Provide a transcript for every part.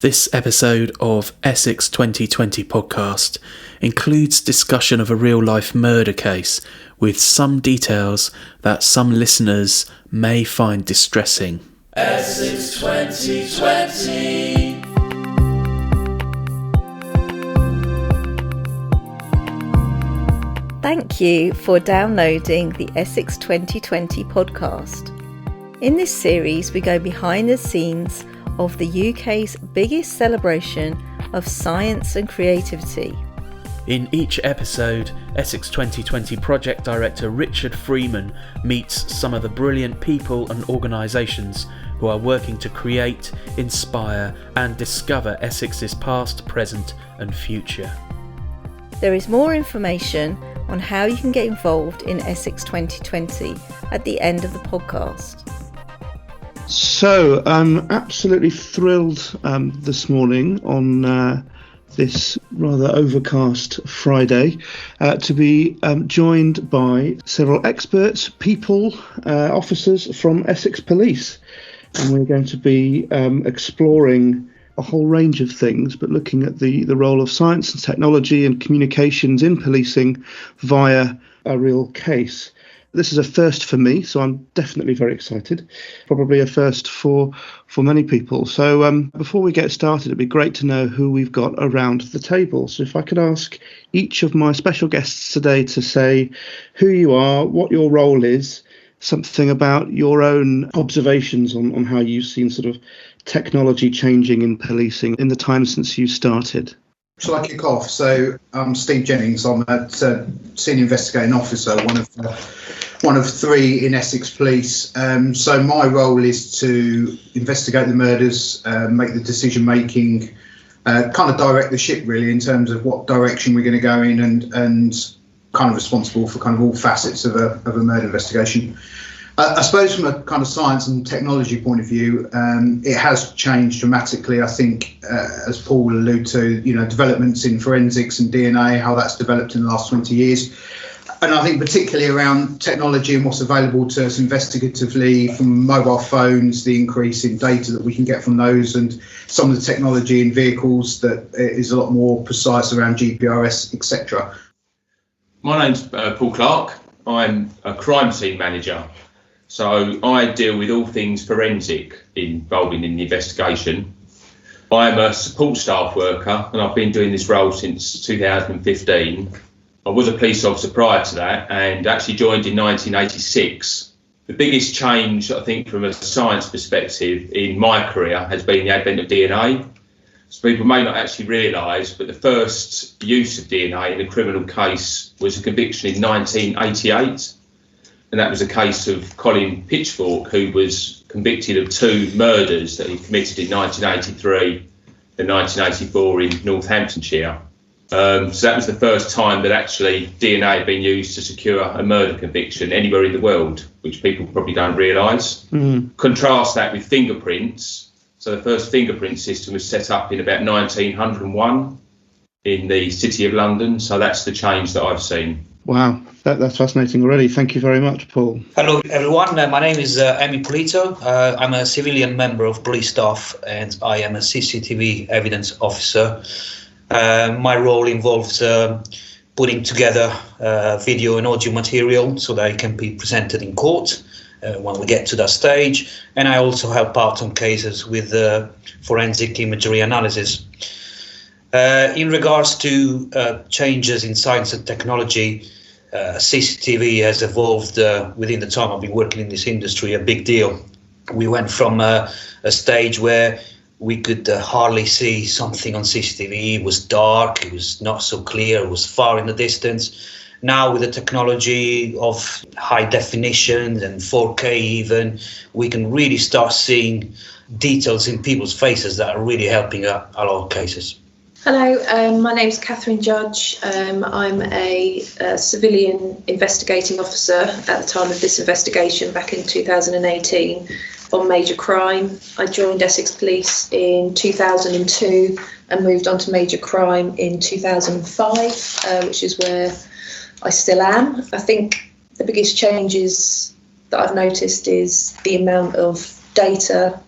This episode of Essex 2020 podcast includes discussion of a real-life murder case with some details that some listeners may find distressing. Essex 2020. Thank you for downloading the Essex 2020 podcast. In this series, we go behind the scenes of the UK's biggest celebration of science and creativity. In each episode, Essex 2020 project director Richard Freeman meets some of the brilliant people and organisations who are working to create, inspire and discover Essex's past, present and future. There is more information on how you can get involved in Essex 2020 at the end of the podcast. So I'm absolutely thrilled this morning on this rather overcast Friday to be joined by several experts, people, officers from Essex Police. And we're going to be exploring a whole range of things, but looking at the role of science and technology and communications in policing via a real case. This is a first for me, so I'm definitely very excited. Probably a first for many people. So before we get started, it'd be great to know who we've got around the table. So if I could ask each of my special guests today to say who you are, what your role is, something about your own observations on how you've seen sort of technology changing in policing in the time since you started. Shall I kick off? So I'm Steve Jennings. I'm a senior investigating officer, one of three in Essex Police. So my role is to investigate the murders, make the decision making, kind of direct the ship really in terms of what direction we're going to go in, and kind of responsible for kind of all facets of a murder investigation. I suppose from a kind of science and technology point of view, it has changed dramatically. I think, as Paul alluded to, developments in forensics and DNA, how that's developed in the last 20 years. And I think particularly around technology and what's available to us investigatively from mobile phones, the increase in data that we can get from those, and some of the technology in vehicles that is a lot more precise around GPRS, etc. My name's Paul Clark. I'm a crime scene manager. So I deal with all things forensic involving in the investigation. I'm a support staff worker and I've been doing this role since 2015. I was a police officer prior to that and actually joined in 1986. The biggest change, I think, from a science perspective in my career has been the advent of DNA. So people may not actually realise, but the first use of DNA in a criminal case was a conviction in 1988. And that was a case of Colin Pitchfork, who was convicted of two murders that he committed in 1983 and 1984 in Northamptonshire. So that was the first time that actually DNA had been used to secure a murder conviction anywhere in the world, which people probably don't realise. Contrast that with fingerprints. So the first fingerprint system was set up in about 1901 in the City of London. So that's the change that I've seen. Wow, that's fascinating already. Thank you very much, Paul. Hello, everyone. My name is Emi Polito. I'm a civilian member of police staff and I am a CCTV evidence officer. My role involves putting together video and audio material so that it can be presented in court when we get to that stage. And I also help out on cases with forensic imagery analysis. In regards to changes in science and technology, CCTV has evolved within the time I've been working in this industry a big deal. We went from a stage where we could hardly see something on CCTV. It was dark, it was not so clear, it was far in the distance. Now with the technology of high definition and 4K even, we can really start seeing details in people's faces that are really helping a lot of cases. Hello, my name's Catherine Judge. I'm a civilian investigating officer at the time of this investigation back in 2018 on major crime. I joined Essex Police in 2002 and moved on to major crime in 2005, which is where I still am. I think the biggest changes that I've noticed is the amount of data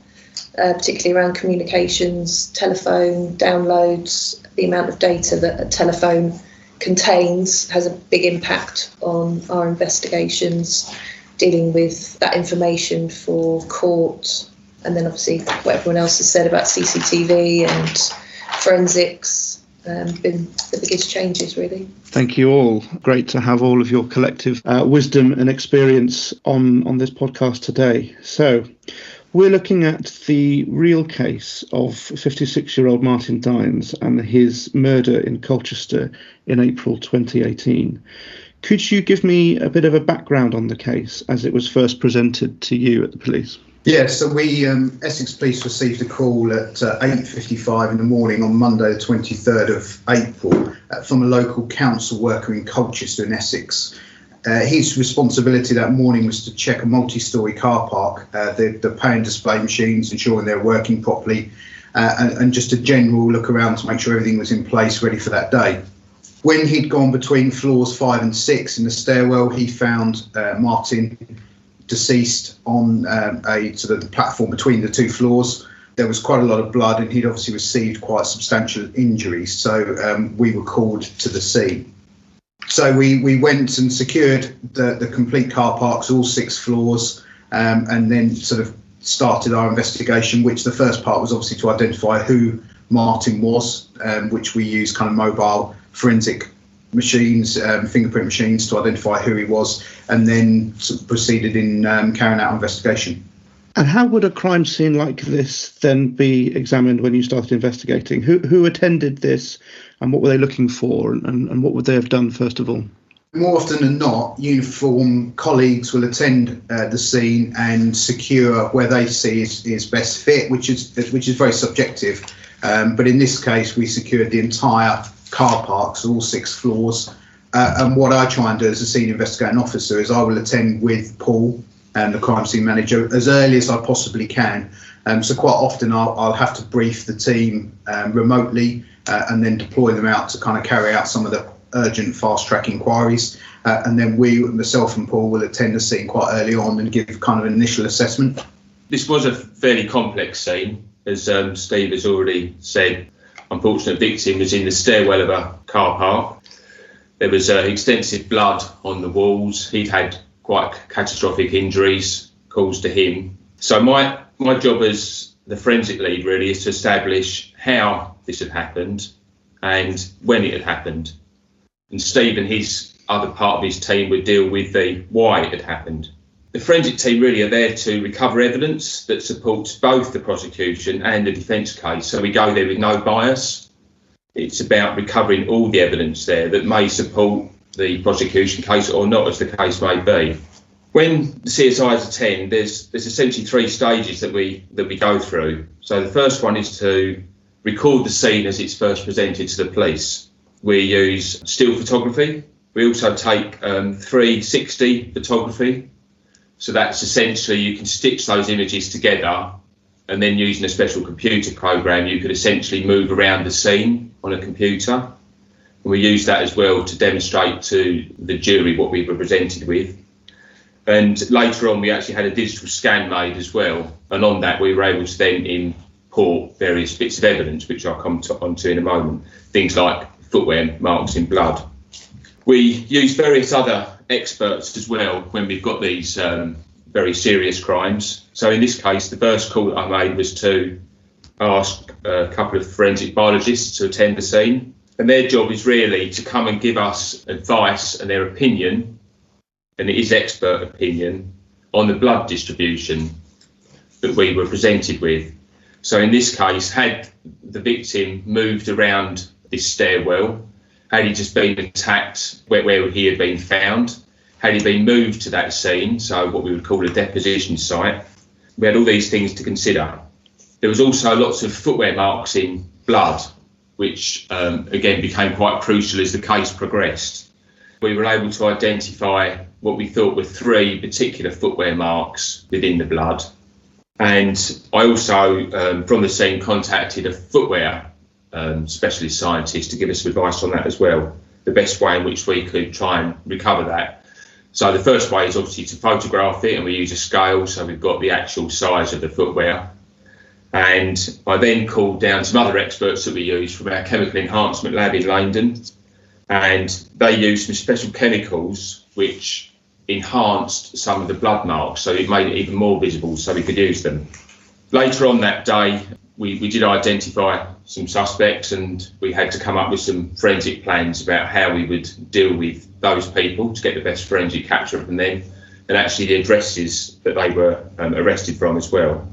particularly around communications, telephone downloads. The amount of data that a telephone contains has a big impact on our investigations, dealing with that information for court. And then obviously what everyone else has said about CCTV and forensics been the biggest changes, really. Thank you all. Great to have all of your collective wisdom and experience on this podcast today. So we're looking at the real case of 56-year-old Martin Dines and his murder in Colchester in April 2018. Could you give me a bit of a background on the case as it was first presented to you at the police? Yeah, so we, Essex Police, received a call at 8:55 in the morning on Monday, the 23rd of April, from a local council worker in Colchester in Essex. His responsibility that morning was to check a multi-storey car park, the pay and display machines, ensuring they're working properly, and just a general look around to make sure everything was in place, ready for that day. When he'd gone between floors 5 and 6 in the stairwell, he found Martin deceased on a sort of the platform between the two floors. There was quite a lot of blood, and he'd obviously received quite substantial injuries, so we were called to the scene. So we went and secured the complete car parks, all 6 floors, and then sort of started our investigation, which the first part was obviously to identify who Martin was, which we used kind of mobile forensic machines, fingerprint machines, to identify who he was, and then proceeded in carrying out our investigation. And how would a crime scene like this then be examined when you started investigating? Who attended this, and what were they looking for, and what would they have done first of all? More often than not, uniform colleagues will attend the scene and secure where they see is best fit, which is very subjective. But in this case, we secured the entire car parks, all 6 floors. And what I try and do as a senior investigating officer is I will attend with Paul, the crime scene manager, as early as I possibly can. So quite often I'll have to brief the team remotely and then deploy them out to kind of carry out some of the urgent fast-track inquiries. And then myself and Paul, will attend the scene quite early on and give kind of an initial assessment. This was a fairly complex scene, as Steve has already said. Unfortunate victim was in the stairwell of a car park. There was extensive blood on the walls. He'd had quite catastrophic injuries caused to him. So my job as the forensic lead really is to establish how this had happened and when it had happened. And Steve and his other part of his team would deal with the why it had happened. The forensic team really are there to recover evidence that supports both the prosecution and the defence case. So we go there with no bias. It's about recovering all the evidence there that may support the prosecution case or not, as the case may be. When the CSIs attend, there's essentially 3 stages that we go through. So the first one is to record the scene as it's first presented to the police. We use still photography. We also take 360 photography. So that's essentially, you can stitch those images together, and then using a special computer program, you could essentially move around the scene on a computer. And we use that as well to demonstrate to the jury what we were presented with. And later on, we actually had a digital scan made as well. And on that, we were able to then import various bits of evidence, which I'll come onto in a moment. Things like footwear marks in blood. We use various other experts as well when we've got these very serious crimes. So in this case, the first call that I made was to ask a couple of forensic biologists to attend the scene. And their job is really to come and give us advice and their opinion, and it is expert opinion, on the blood distribution that we were presented with. So in this case, had the victim moved around this stairwell, had he just been attacked where he had been found, had he been moved to that scene, so what we would call a deposition site, we had all these things to consider. There was also lots of footwear marks in blood, which again became quite crucial as the case progressed. We were able to identify what we thought were 3 particular footwear marks within the blood. And I also, from the scene, contacted a footwear specialist scientist to give us some advice on that as well, the best way in which we could try and recover that. So the first way is obviously to photograph it, and we use a scale, so we've got the actual size of the footwear. And I then called down some other experts that we use from our chemical enhancement lab in London, and they used some special chemicals which enhanced some of the blood marks, so it made it even more visible so we could use them. Later on that day, we did identify some suspects, and we had to come up with some forensic plans about how we would deal with those people to get the best forensic capture from them, and actually the addresses that they were arrested from as well.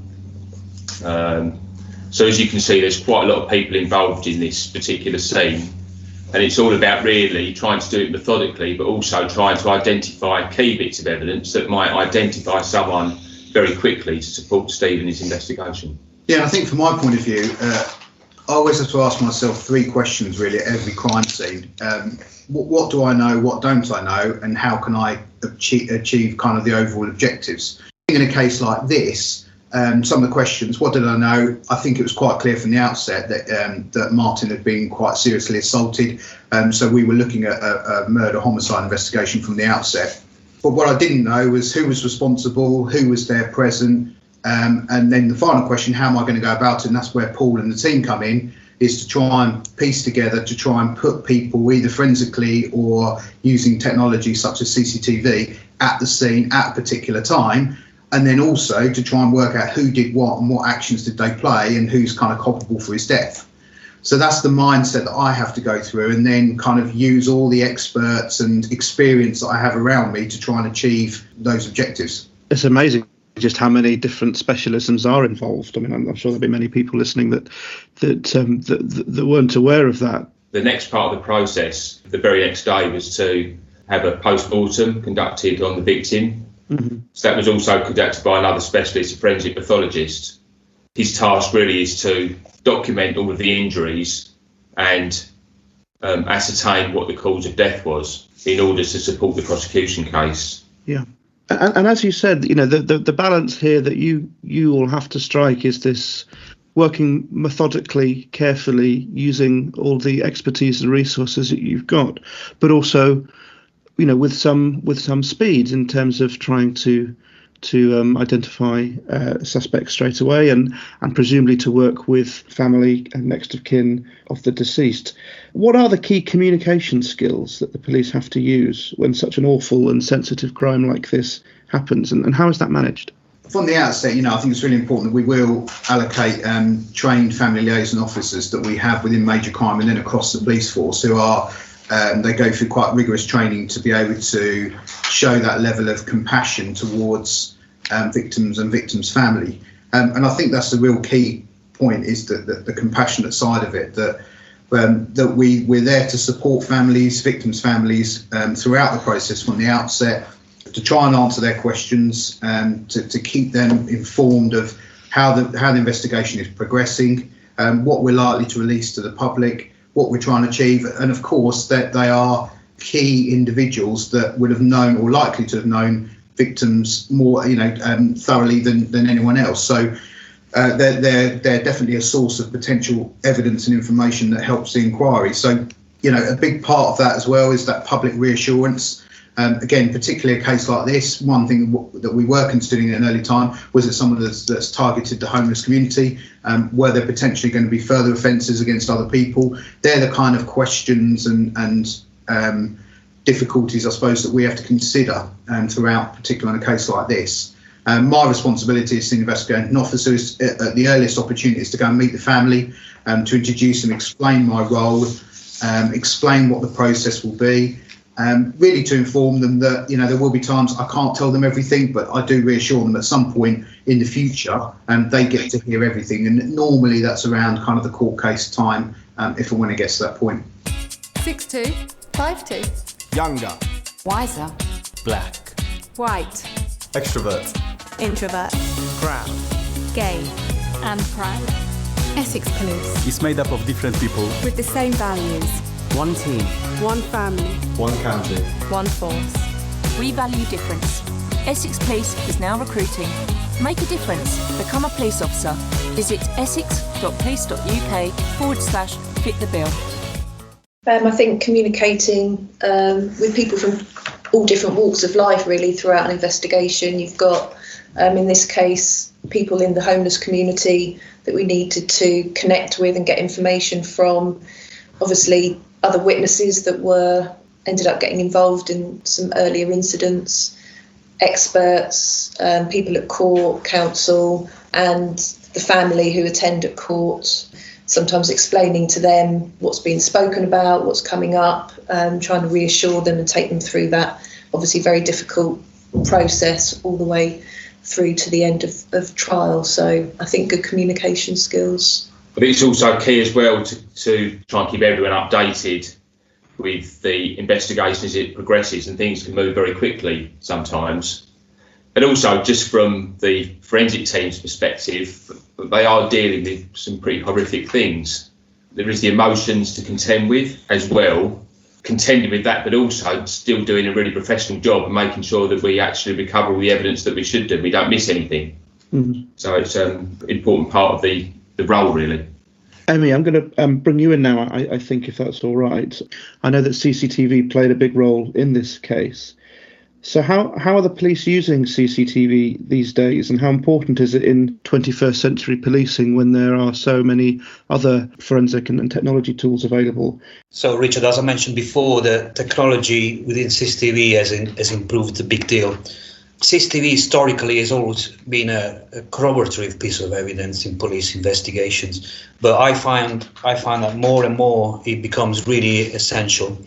So as you can see, there's quite a lot of people involved in this particular scene, and it's all about really trying to do it methodically, but also trying to identify key bits of evidence that might identify someone very quickly to support Steve in his investigation. Yeah, I think from my point of view, I always have to ask myself 3 questions really at every crime scene. What do I know, what don't I know, and how can I achieve kind of the overall objectives? In a case like this, some of the questions, what did I know? I think it was quite clear from the outset that Martin had been quite seriously assaulted, so we were looking at a murder-homicide investigation from the outset. But what I didn't know was who was responsible, who was there present, and then the final question, how am I going to go about it? And that's where Paul and the team come in, is to try and piece together, to try and put people either forensically or using technology such as CCTV at the scene at a particular time, and then also to try and work out who did what and what actions did they play and who's kind of culpable for his death. So that's the mindset that I have to go through, and then kind of use all the experts and experience that I have around me to try and achieve those objectives. It's amazing just how many different specialisms are involved. I mean, I'm sure there'll be many people listening that weren't aware of that. The next part of the process, the very next day, was to have a post-mortem conducted on the victim. Mm-hmm. So that was also conducted by another specialist, a forensic pathologist. His task really is to document all of the injuries and ascertain what the cause of death was in order to support the prosecution case. Yeah. And as you said, you know, the balance here that you all have to strike is this working methodically, carefully, using all the expertise and resources that you've got, but also, you know, with some speed in terms of trying to identify suspects straight away and presumably to work with family and next of kin of the deceased. What are the key communication skills that the police have to use when such an awful and sensitive crime like this happens, and how is that managed? From the outset, you know, I think it's really important that we will allocate trained family liaison officers that we have within major crime and then across the police force who are they go through quite rigorous training to be able to show that level of compassion towards victims and victims' family. And I think that's the real key point, is that the compassionate side of it, that we're there to support families, victims' families throughout the process from the outset, to try and answer their questions, to keep them informed of how the investigation is progressing, what we're likely to release to the public, what we're trying to achieve, and of course that they are key individuals that would have known or likely to have known victims more, you know, thoroughly than anyone else. So they're definitely a source of potential evidence and information that helps the inquiry. So, you know, a big part of that as well is that public reassurance. Again, particularly a case like this, one thing that we were considering at an early time was that someone that's targeted the homeless community, were there potentially going to be further offences against other people? They're the kind of questions and difficulties, I suppose, that we have to consider throughout, particularly in a case like this. My responsibility as senior investigating officer is at the earliest opportunity is to go and meet the family, to introduce and explain my role, explain what the process will be. Really to inform them that, you know, there will be times I can't tell them everything, but I do reassure them at some point in the future and they get to hear everything. And normally that's around kind of the court case time, if and when it gets to that point. 6'2", 5'2", younger, wiser, black, white, extrovert, introvert, proud, gay, and proud. Essex Police, is made up of different people with the same values. One team, One family, one country. one force. We value difference. Essex Police is now recruiting. Make a difference. Become a police officer. Visit essex.police.uk/fit the bill. I think communicating with people from all different walks of life really throughout an investigation. You've got, in this case, people in the homeless community that we needed to connect with and get information from. Obviously, other witnesses that ended up getting involved in some earlier incidents, experts, people at court, counsel, and the family who attend at court, sometimes explaining to them what's being spoken about, what's coming up, trying to reassure them and take them through that obviously very difficult process all the way through to the end of trial. So I think good communication skills. But it's also key as well to try and keep everyone updated with the investigation as it progresses, and things can move very quickly sometimes. And also, just from the forensic team's perspective, they are dealing with some pretty horrific things. There is the emotions to contend with as well, contending with that, but also still doing a really professional job and making sure that we actually recover all the evidence that we should do. We don't miss anything. Mm-hmm. So it's an important part of the role, really. Emmy, I'm going to bring you in now, I think, if that's all right. I know that CCTV played a big role in this case. So how are the police using CCTV these days, and how important is it in 21st century policing when there are so many other forensic and technology tools available? So, Richard, as I mentioned before, the technology within CCTV has improved a big deal. CCTV historically has always been a corroborative piece of evidence in police investigations, but I find that more and more it becomes really essential.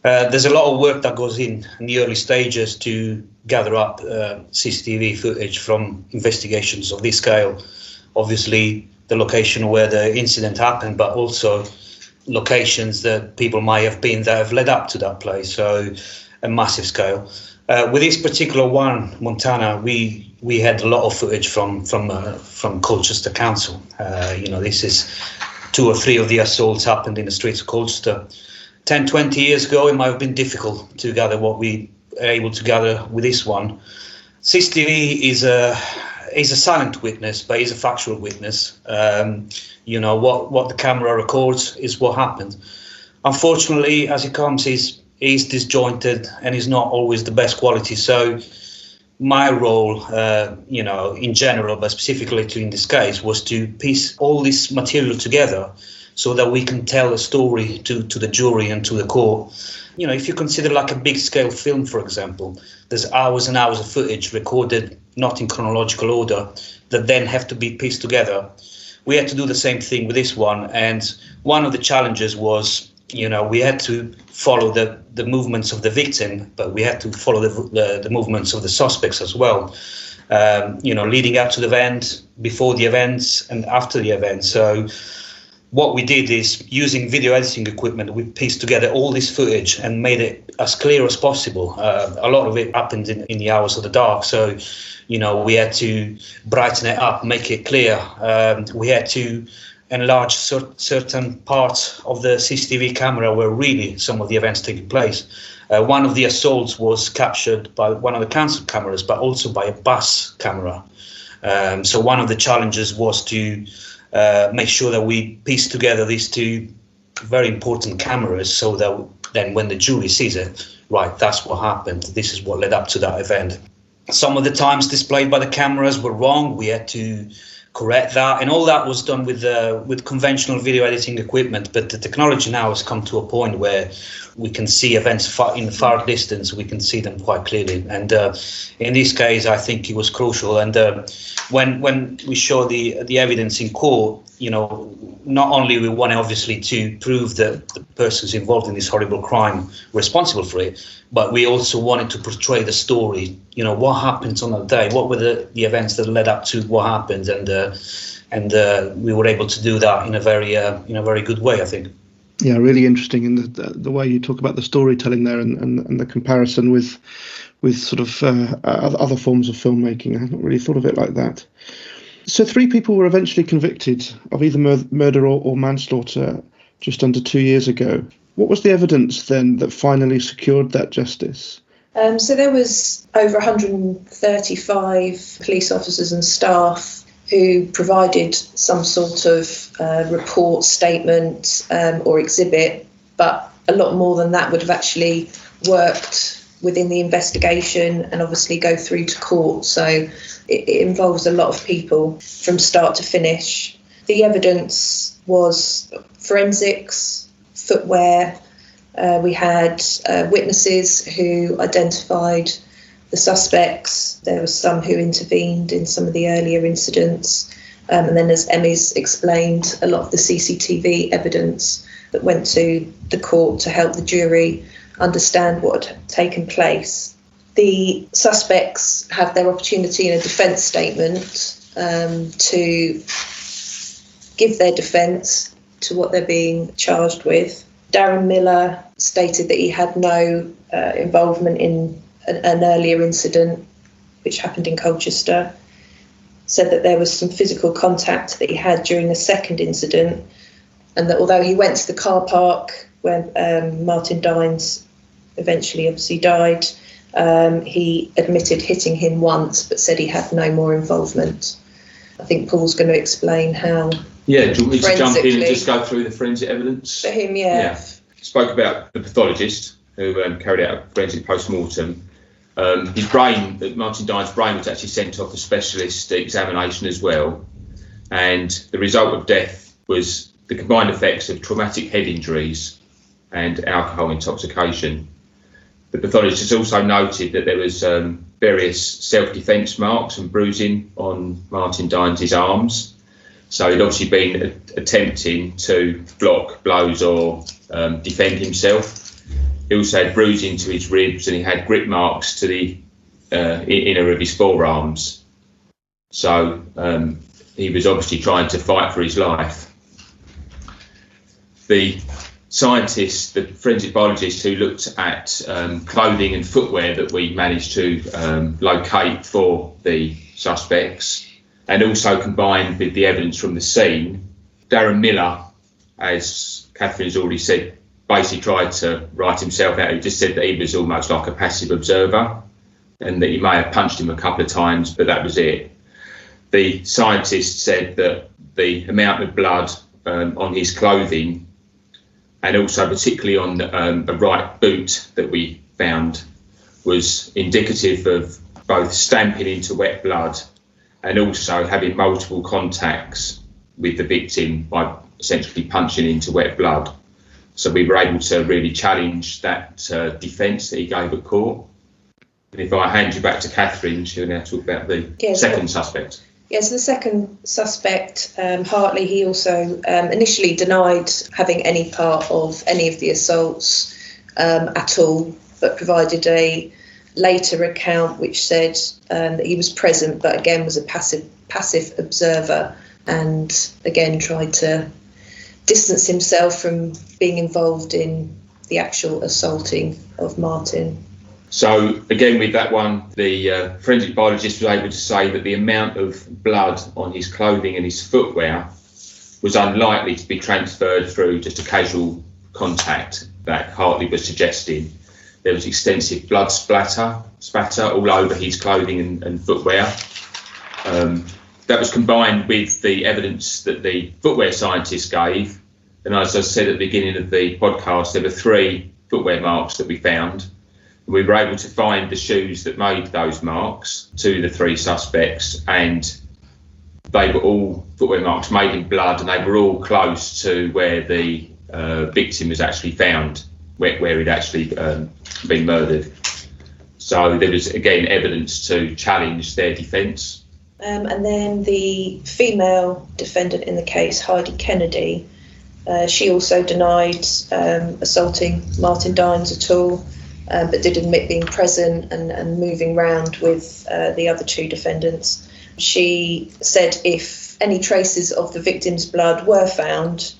There's a lot of work that goes in the early stages to gather up CCTV footage from investigations of this scale. Obviously, the location where the incident happened, but also locations that people might have been that have led up to that place. So a massive scale. With this particular one, Montana, we had a lot of footage from Colchester Council. This is 2 or 3 of the assaults happened in the streets of Colchester. 10, 20 years ago, it might have been difficult to gather what we are able to gather with this one. CCTV is a silent witness, but is a factual witness. What the camera records is what happened. Unfortunately, as it comes, is disjointed and is not always the best quality. So my role, in general, but specifically in this case, was to piece all this material together so that we can tell a story to the jury and to the court. If you consider like a big scale film, for example, there's hours and hours of footage recorded not in chronological order that then have to be pieced together. We had to do the same thing with this one. And one of the challenges was, we had to follow the movements of the victim, but we had to follow the movements of the suspects as well, leading up to the event, before the events and after the event. So what we did is, using video editing equipment, we pieced together all this footage and made it as clear as possible. A lot of it happened in the hours of the dark. So, we had to brighten it up, make it clear. We had to enlarge certain parts of the CCTV camera where really some of the events taking place. One of the assaults was captured by one of the council cameras, but also by a bus camera. So one of the challenges was to make sure that we piece together these 2 very important cameras so that then when the jury sees it, right, that's what happened. This is what led up to that event. Some of the times displayed by the cameras were wrong. We had to correct that, and all that was done with conventional video editing equipment. But the technology now has come to a point where we can see events in the far distance. We can see them quite clearly, and in this case, I think it was crucial. And when we show the evidence in court, not only we want obviously to prove that the persons involved in this horrible crime were responsible for it, but we also wanted to portray the story. What happened on that day? What were the events that led up to what happened? And we were able to do that in a very good way, I think. Yeah, really interesting in the way you talk about the storytelling there and the comparison with sort of other forms of filmmaking. I hadn't really thought of it like that. So 3 people were eventually convicted of either murder or manslaughter just under 2 years ago. What was the evidence then that finally secured that justice? So there was over 135 police officers and staff who provided some sort of report, statement or exhibit, but a lot more than that would have actually worked within the investigation and obviously go through to court. So it involves a lot of people from start to finish. The evidence was forensics, footwear. We had witnesses who identified the suspects. There were some who intervened in some of the earlier incidents. And then, as Emmy's explained, a lot of the CCTV evidence that went to the court to help the jury understand what had taken place. The suspects have their opportunity in a defence statement to give their defence to what they're being charged with. Darren Miller stated that he had no involvement in an earlier incident which happened in Colchester. Said that there was some physical contact that he had during the second incident, and that although he went to the car park when Martin Dines eventually obviously died, he admitted hitting him once but said he had no more involvement. I think Paul's going to explain how. Yeah, do you want me to jump in and just go through the forensic evidence? For him, yeah. Spoke about the pathologist who carried out a forensic post-mortem. His brain, Martin Dines' brain, was actually sent off for specialist examination as well. And the result of death was the combined effects of traumatic head injuries and alcohol intoxication. The pathologist also noted that there was various self-defence marks and bruising on Martin Dines' arms. So he'd obviously been attempting to block blows or defend himself. He also had bruising to his ribs and he had grip marks to the inner of his forearms. So he was obviously trying to fight for his life. The scientist, the forensic biologist who looked at clothing and footwear that we managed to locate for the suspects, and also combined with the evidence from the scene, Darren Miller, as Catherine's already said, basically tried to write himself out. He just said that he was almost like a passive observer and that he may have punched him a couple of times, but that was it. The scientist said that the amount of blood on his clothing, and also particularly on the right boot that we found, was indicative of both stamping into wet blood and also having multiple contacts with the victim by essentially punching into wet blood. So we were able to really challenge that defence that he gave at court. And if I hand you back to Catherine, she'll now talk about the second suspect. Yes, the second suspect, Hartley, he also initially denied having any part of any of the assaults at all, but provided a later account which said that he was present, but again was a passive observer, and again tried to distance himself from being involved in the actual assaulting of Martin. So again, with that one, the forensic biologist was able to say that the amount of blood on his clothing and his footwear was unlikely to be transferred through just a casual contact that Hartley was suggesting. There was extensive blood spatter all over his clothing and footwear. That was combined with the evidence that the footwear scientist gave. And as I said at the beginning of the podcast, there were 3 footwear marks that we found. We were able to find the shoes that made those marks to the 3 suspects, and they were all footwear marks made in blood, and they were all close to where the victim was actually found, where he'd actually been murdered. So there was, again, evidence to challenge their defence. And then the female defendant in the case, Heidi Kennedy, she also denied assaulting Martin Dines at all, but did admit being present and moving around with the other 2 defendants. She said if any traces of the victim's blood were found,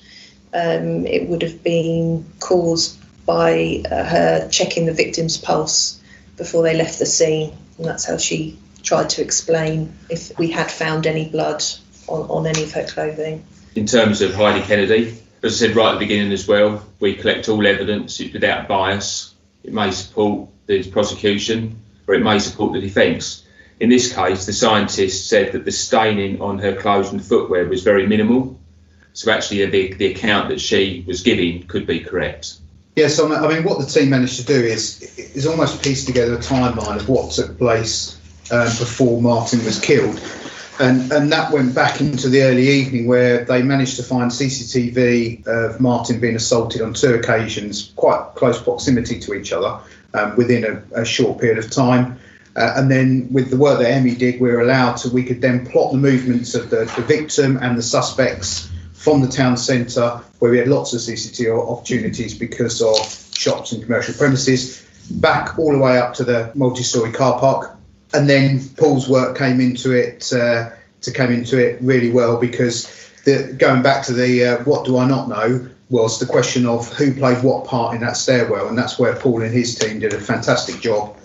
it would have been caused by her checking the victim's pulse before they left the scene, and that's how she tried to explain if we had found any blood on any of her clothing. In terms of Heidi Kennedy, as I said right at the beginning as well, we collect all evidence without bias. It may support the prosecution or it may support the defence. In this case, the scientist said that the staining on her clothes and footwear was very minimal. So actually the account that she was giving could be correct. Yes, I mean, what the team managed to do is almost piece together a timeline of what took place before Martin was killed. And that went back into the early evening, where they managed to find CCTV of Martin being assaulted on 2 occasions, quite close proximity to each other, within a short period of time. And then with the work that Emmy did, we could then plot the movements of the victim and the suspects from the town centre, where we had lots of CCTV opportunities because of shops and commercial premises, back all the way up to the multi-storey car park. And then Paul's work came into it really well, because going back to the what do I not know was the question of who played what part in that stairwell, and that's where Paul and his team did a fantastic job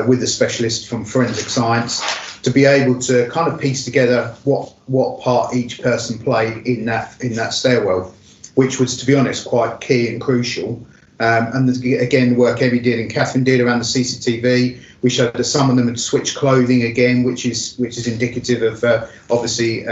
with the specialist from forensic science to be able to kind of piece together what part each person played in that stairwell, which was, to be honest, quite key and crucial. And again, the work Emmy did and Catherine did around the CCTV, we showed that some of them had switched clothing again, which is indicative of obviously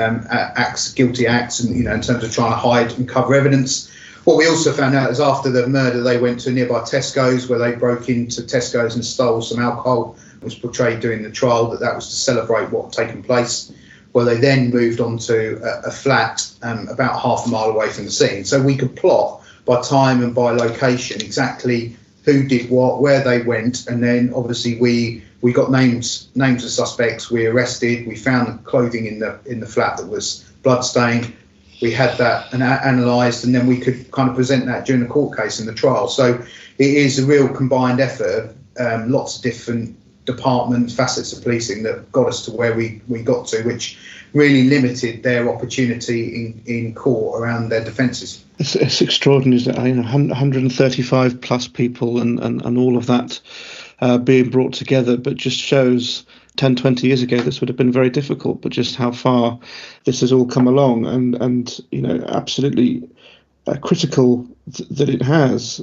guilty acts, and in terms of trying to hide and cover evidence. What we also found out is after the murder, they went to a nearby Tesco's, where they broke into Tesco's and stole some alcohol. It was portrayed during the trial that was to celebrate what had taken place. Well, they then moved on to a flat about half a mile away from the scene. So we could plot by time and by location exactly who did what, where they went, and then obviously we got names of suspects. We arrested. We found the clothing in the flat that was bloodstained. We had that analysed, and then we could kind of present that during the court case and the trial. So it is a real combined effort of lots of different departments, facets of policing that got us to where we got to, which really limited their opportunity in court around their defences. It's extraordinary, isn't it? 135 plus people and all of that being brought together, but just shows 10, 20 years ago this would have been very difficult, but just how far this has all come along, and absolutely critical that it has.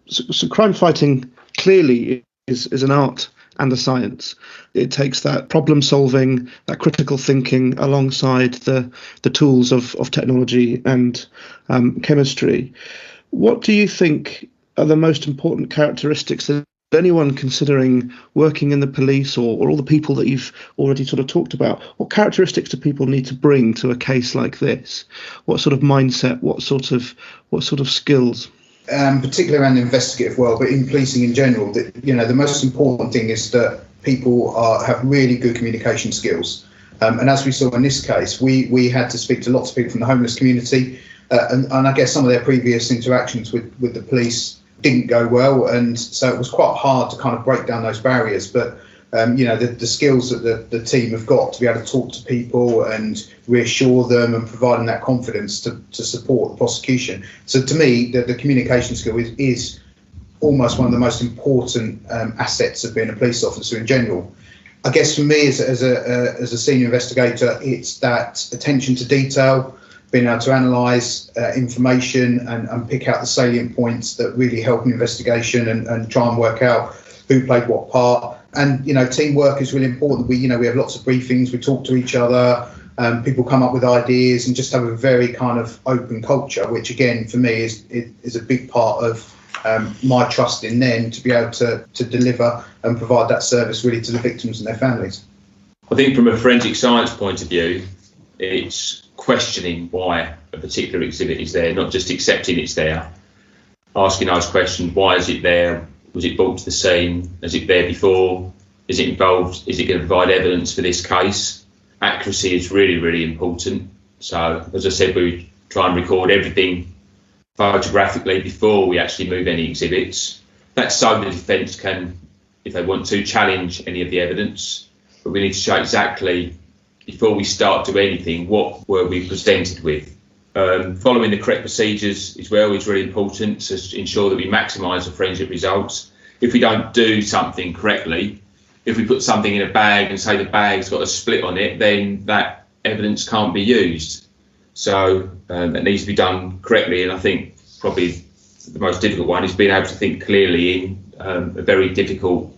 So crime fighting clearly is an art and a science. It takes that problem solving, that critical thinking, alongside the tools of technology and chemistry. What do you think are the most important characteristics that anyone considering working in the police, or all the people that you've already sort of talked about, what characteristics do people need to bring to a case like this? What sort of mindset, what sort of skills? Particularly around the investigative world, but in policing in general, the most important thing is that people have really good communication skills. And as we saw in this case, we had to speak to lots of people from the homeless community, and I guess some of their previous interactions with the police didn't go well, and so it was quite hard to kind of break down those barriers. But the skills that the team have got to be able to talk to people and reassure them and providing that confidence to support the prosecution. So to me, the communication skill is almost one of the most important assets of being a police officer in general. I guess for me as a senior investigator, it's that attention to detail, being able to analyse information and pick out the salient points that really help an investigation and try and work out who played what part. And teamwork is really important. We have lots of briefings. We talk to each other. People come up with ideas and just have a very kind of open culture, which again for me is a big part of my trust in them to be able to deliver and provide that service really to the victims and their families. I think from a forensic science point of view, it's questioning why a particular exhibit is there, not just accepting it's there. Asking those questions: why is it there? Was it brought to the scene? Is it there before? Is it involved? Is it going to provide evidence for this case? Accuracy is really, really important. So, as I said, we try and record everything photographically before we actually move any exhibits. That's so the defence can, if they want to, challenge any of the evidence. But we need to show exactly, before we start to do anything, what were we presented with. Following the correct procedures as well is really important to ensure that we maximise the forensic results. If we don't do something correctly, if we put something in a bag and say the bag's got a split on it, then that evidence can't be used. So that needs to be done correctly, and I think probably the most difficult one is being able to think clearly in a very difficult,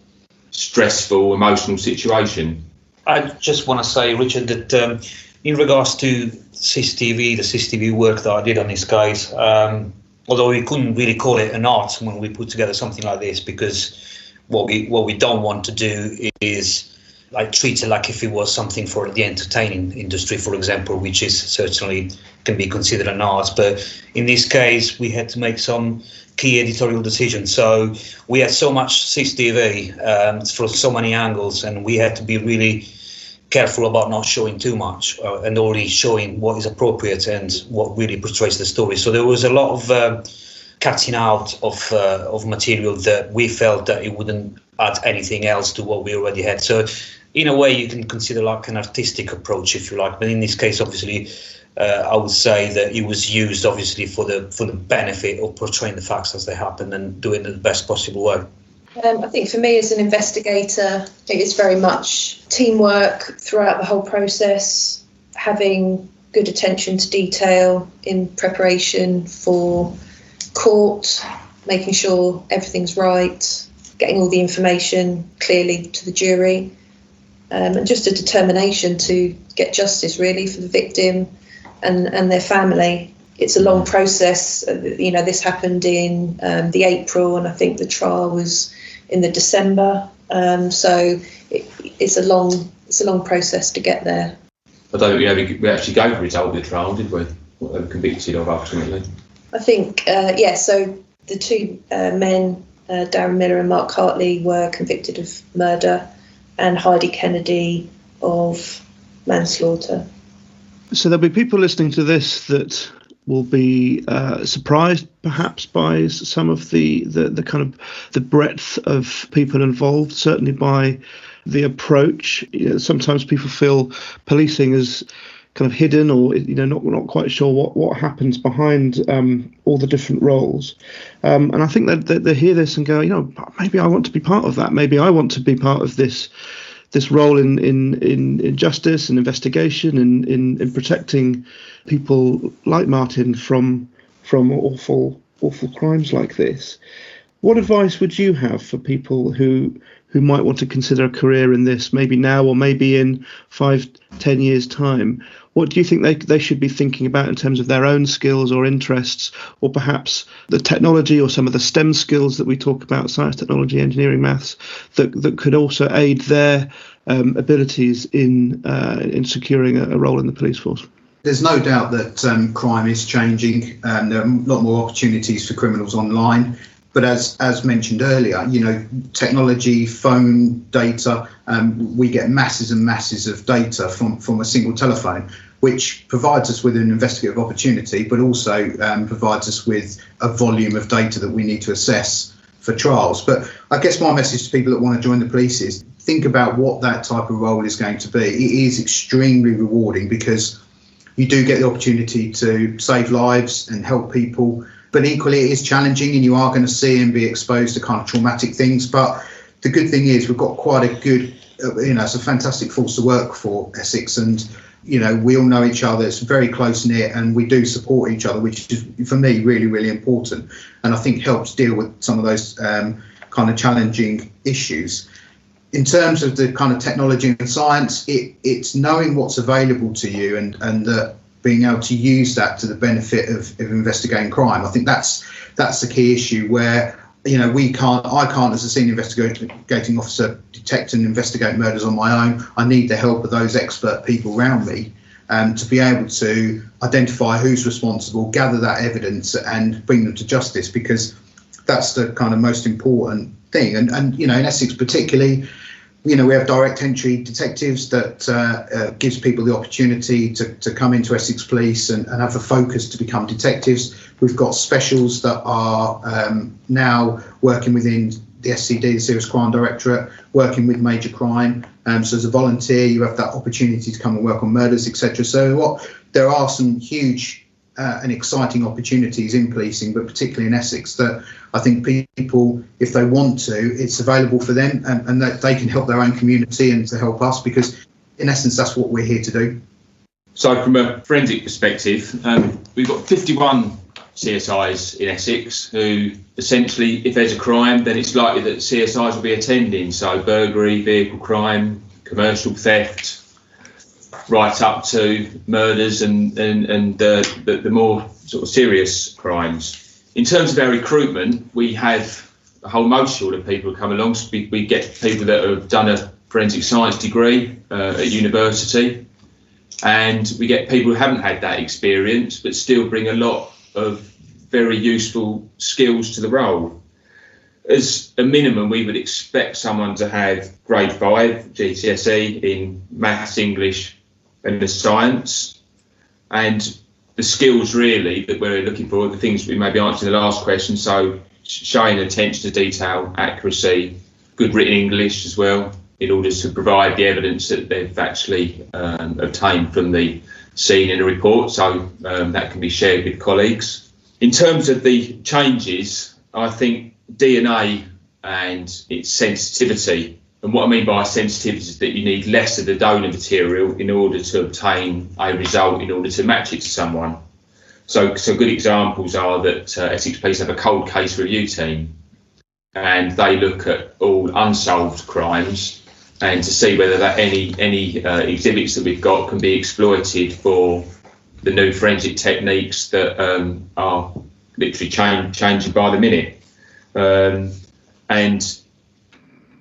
stressful, emotional situation. I just want to say, Richard, that in regards to the CCTV work that I did on this case, although we couldn't really call it an art when we put together something like this, because what we don't want to do is like treat it like if it was something for the entertaining industry, for example, which is certainly can be considered an art. But in this case, we had to make some key editorial decisions. So we had so much CCTV from so many angles, and we had to be really careful about not showing too much and only showing what is appropriate and what really portrays the story. So there was a lot of cutting out of material that we felt that it wouldn't add anything else to what we already had. So in a way, you can consider like an artistic approach, if you like. But in this case, obviously, I would say that it was used obviously for the benefit of portraying the facts as they happen and doing it in the best possible way. I think for me as an investigator, it is very much teamwork throughout the whole process, having good attention to detail in preparation for court, making sure everything's right, getting all the information clearly to the jury, and just a determination to get justice really for the victim and their family. It's a long process. This happened in the April, and I think the trial was in the December. So it's a long process to get there. I don't think we actually gave a result of the trial, did we? What they were convicted of ultimately. I think, so the two men, Darren Miller and Mark Hartley, were convicted of murder, and Heidi Kennedy of manslaughter. So there'll be people listening to this that will be surprised perhaps by some of the kind of the breadth of people involved, certainly by the approach. Sometimes people feel policing is kind of hidden, or not quite sure what happens behind all the different roles. And I think that they hear this and go, maybe I want to be part of that. Maybe I want to be part of this role in justice and investigation and in protecting people like Martin from awful crimes like this. What advice would you have for people who might want to consider a career in this, maybe now or maybe in 5-10 years' time? What do you think they should be thinking about in terms of their own skills or interests, or perhaps the technology or some of the STEM skills that we talk about, science, technology, engineering, maths, that could also aid their abilities in securing a role in the police force? There's no doubt that crime is changing, and there are a lot more opportunities for criminals online. But as mentioned earlier, technology, phone data, we get masses and masses of data from a single telephone, which provides us with an investigative opportunity, but also provides us with a volume of data that we need to assess for trials. But I guess my message to people that want to join the police is think about what that type of role is going to be. It is extremely rewarding because you do get the opportunity to save lives and help people. But equally, it is challenging, and you are going to see and be exposed to kind of traumatic things. But the good thing is we've got quite a good, it's a fantastic force to work for, Essex. And, we all know each other. It's very close knit, and we do support each other, which is, for me, really, really important. And I think helps deal with some of those kind of challenging issues. In terms of the kind of technology and science, it's knowing what's available to you and being able to use that to the benefit of investigating crime. I think that's the key issue where, I can't as a senior investigating officer detect and investigate murders on my own. I need the help of those expert people around me to be able to identify who's responsible, gather that evidence and bring them to justice, because that's the kind of most important thing. And in Essex particularly, we have direct entry detectives that gives people the opportunity to come into Essex Police and have the focus to become detectives. We've got specials that are now working within the SCD, the Serious Crime Directorate, working with major crime. So as a volunteer, you have that opportunity to come and work on murders, etc. So there are some huge and exciting opportunities in policing, but particularly in Essex, that I think people, if they want to, it's available for them, and that they can help their own community and to help us, because in essence, that's what we're here to do. So from a forensic perspective, we've got 51 CSIs in Essex who essentially, if there's a crime, then it's likely that CSIs will be attending. So burglary, vehicle crime, commercial theft, right up to murders and the more sort of serious crimes. In terms of our recruitment, we have a whole multitude of people who come along. So we get people that have done a forensic science degree at university, and we get people who haven't had that experience but still bring a lot of very useful skills to the role. As a minimum, we would expect someone to have grade 5 GCSE in maths, English and the science. And the skills really that we're looking for, the things we maybe answered in the last question, so showing attention to detail, accuracy, good written English as well, in order to provide the evidence that they've actually obtained from the scene in a report, so that can be shared with colleagues. In terms of the changes, I think DNA and its sensitivity, and what I mean by sensitivity is that you need less of the donor material in order to obtain a result, in order to match it to someone. So good examples are that Essex Police have a cold case review team, and they look at all unsolved crimes and to see whether that any exhibits that we've got can be exploited for the new forensic techniques that are literally changing by the minute. And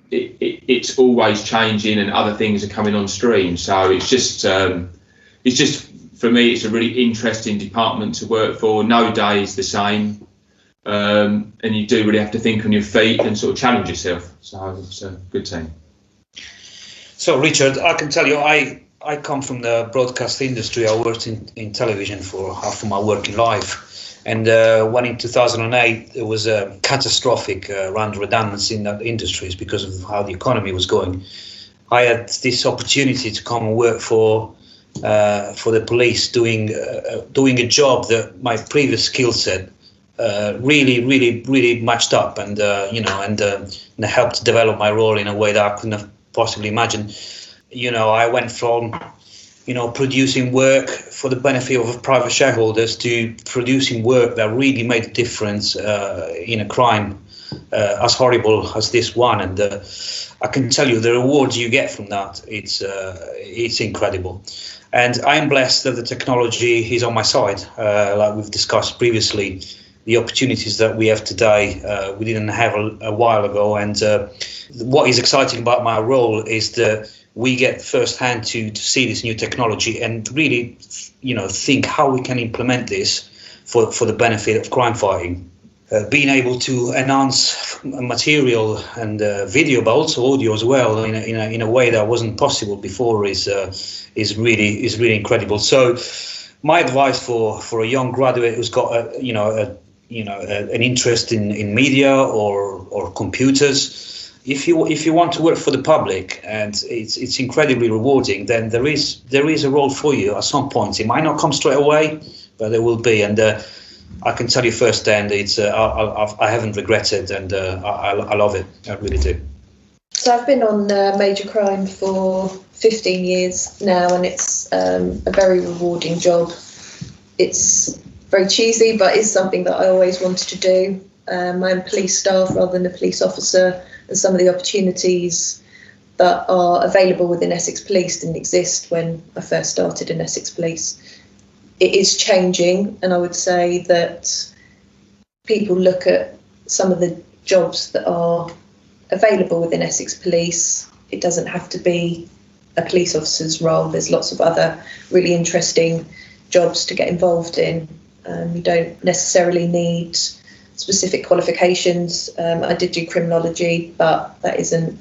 it's always changing, and other things are coming on stream. So it's just for me, it's a really interesting department to work for. No day is the same, and you do really have to think on your feet and sort of challenge yourself. So it's a good team. So Richard, I can tell you, I come from the broadcast industry. I worked in television for half of my working life. And when in 2008 there was a catastrophic round of redundancy in that industry because of how the economy was going, I had this opportunity to come and work for the police, doing a job that my previous skill set really matched up, and and helped develop my role in a way that I couldn't have possibly imagined. I went from producing work for the benefit of private shareholders to producing work that really made a difference in a crime as horrible as this one. And I can tell you the rewards you get from that, it's incredible. And I am blessed that the technology is on my side. Like we've discussed previously, the opportunities that we have today, we didn't have a while ago. And what is exciting about my role is that we get firsthand to see this new technology and really, think how we can implement this for the benefit of crime fighting. Being able to enhance material and video, but also audio as well, in a way that wasn't possible before is really incredible. So, my advice for a young graduate who's got an interest in media or computers. If you want to work for the public and it's incredibly rewarding, then there is a role for you at some point. It might not come straight away, but there will be. And I can tell you firsthand, I haven't regretted, and I love it. I really do. So I've been on major crime for 15 years now, and it's a very rewarding job. It's very cheesy, but it's something that I always wanted to do. I'm police staff rather than a police officer, and some of the opportunities that are available within Essex Police didn't exist when I first started in Essex Police. It is changing, and I would say that people look at some of the jobs that are available within Essex Police. It doesn't have to be a police officer's role. There's lots of other really interesting jobs to get involved in. You don't necessarily need specific qualifications. I did do criminology, but that isn't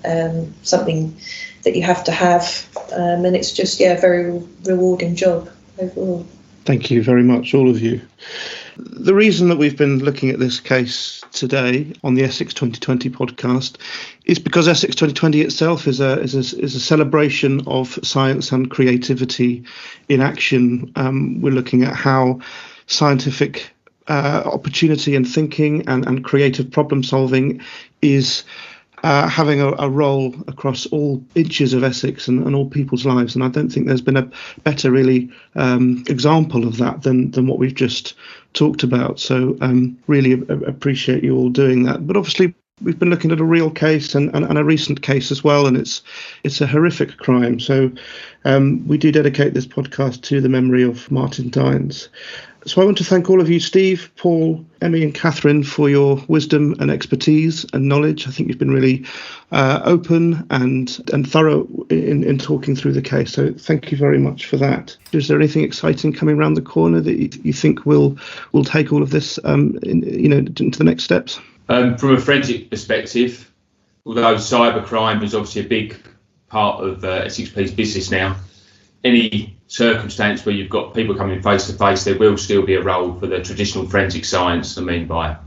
something that you have to have. And it's just, a very rewarding job overall. Thank you very much, all of you. The reason that we've been looking at this case today on the Essex 2020 podcast is because Essex 2020 itself is a celebration of science and creativity in action. We're looking at how scientific opportunity and thinking and creative problem solving is having a role across all inches of Essex and all people's lives. And I don't think there's been a better really example of that than what we've just talked about. So really appreciate you all doing that. But obviously we've been looking at a real case and a recent case as well, and it's a horrific crime. So we do dedicate this podcast to the memory of Martin Dines. So I want to thank all of you, Steve, Paul, Emmy and Catherine, for your wisdom and expertise and knowledge. I think you've been really open and thorough in talking through the case. So thank you very much for that. Is there anything exciting coming around the corner that you think will take all of this into the next steps? From a forensic perspective, although cybercrime is obviously a big part of Essex Police business now, any circumstance where you've got people coming face to face, there will still be a role for the traditional forensic science. I mean, by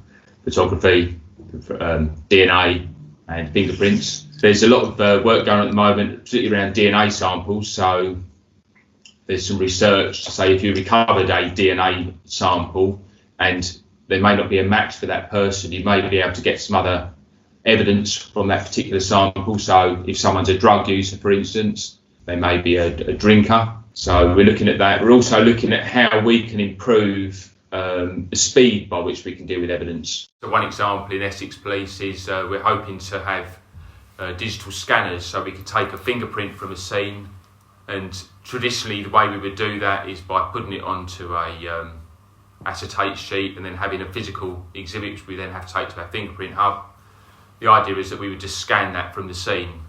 photography, DNA and fingerprints. There's a lot of work going on at the moment, particularly around DNA samples. So there's some research to say if you recovered a DNA sample and there may not be a match for that person, you may be able to get some other evidence from that particular sample. So if someone's a drug user, for instance, they may be a drinker. So we're looking at that. We're also looking at how we can improve the speed by which we can deal with evidence. So one example in Essex Police is we're hoping to have digital scanners so we could take a fingerprint from a scene, and traditionally the way we would do that is by putting it onto a acetate sheet and then having a physical exhibit which we then have to take to our fingerprint hub. The idea is that we would just scan that from the scene,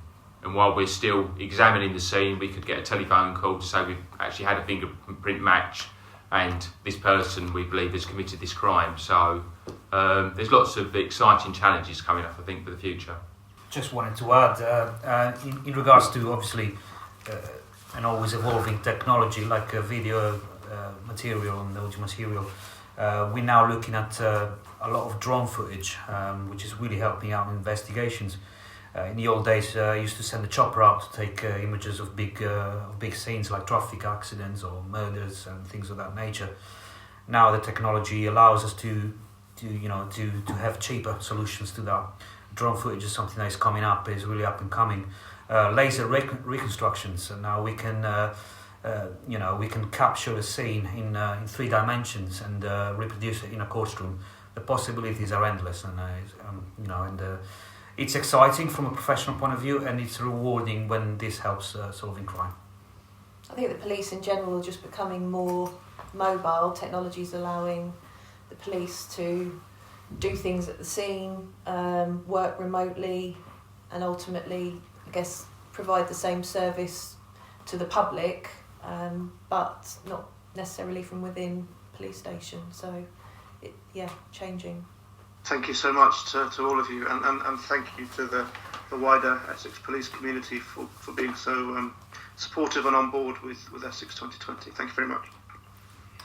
and while we're still examining the scene we could get a telephone call to say we've actually had a fingerprint match and this person we believe has committed this crime. So there's lots of exciting challenges coming up, I think, for the future. Just wanted to add, in regards to obviously an always evolving technology like video material and audio material, we're now looking at a lot of drone footage, which is really helping out in investigations. In the old days, I used to send a chopper out to take images of big scenes like traffic accidents or murders and things of that nature. Now the technology allows us to have cheaper solutions to that. Drone footage is something that is coming up, is really up and coming. Laser reconstructions, and now we can we can capture a scene in 3 dimensions and reproduce it in a courtroom. The possibilities are endless, and it's exciting from a professional point of view, and it's rewarding when this helps solving crime. I think the police in general are just becoming more mobile. Technology is allowing the police to do things at the scene, work remotely, and ultimately, I guess, provide the same service to the public, but not necessarily from within police stations. So, changing. Thank you so much to all of you, and thank you to the wider Essex Police community for being so supportive and on board with Essex 2020. Thank you very much.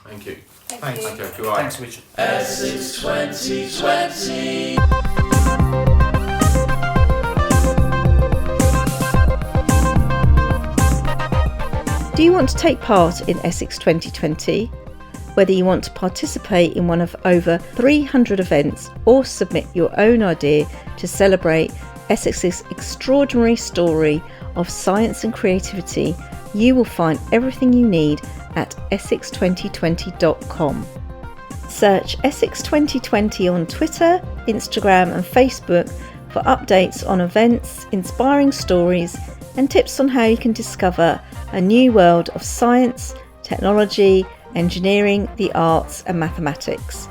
Thank you. Thank you. Thank you. Right. Thanks, Richard. Essex 2020. Do you want to take part in Essex 2020? Whether you want to participate in one of over 300 events or submit your own idea to celebrate Essex's extraordinary story of science and creativity, you will find everything you need at essex2020.com. Search Essex 2020 on Twitter, Instagram and Facebook for updates on events, inspiring stories and tips on how you can discover a new world of science, technology, engineering, the arts and mathematics.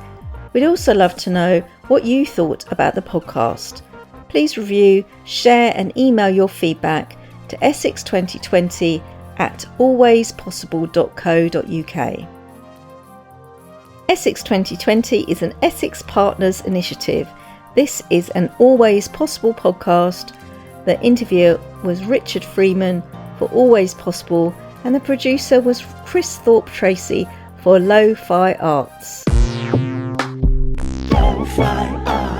We'd also love to know what you thought about the podcast. Please review, share and email your feedback to essex2020@alwayspossible.co.uk. Essex 2020 is an Essex Partners initiative. This is an Always Possible podcast. The interviewer was Richard Freeman for Always Possible, and the producer was Chris Thorpe-Tracy for Lo-Fi Arts. Lo-Fi Arts.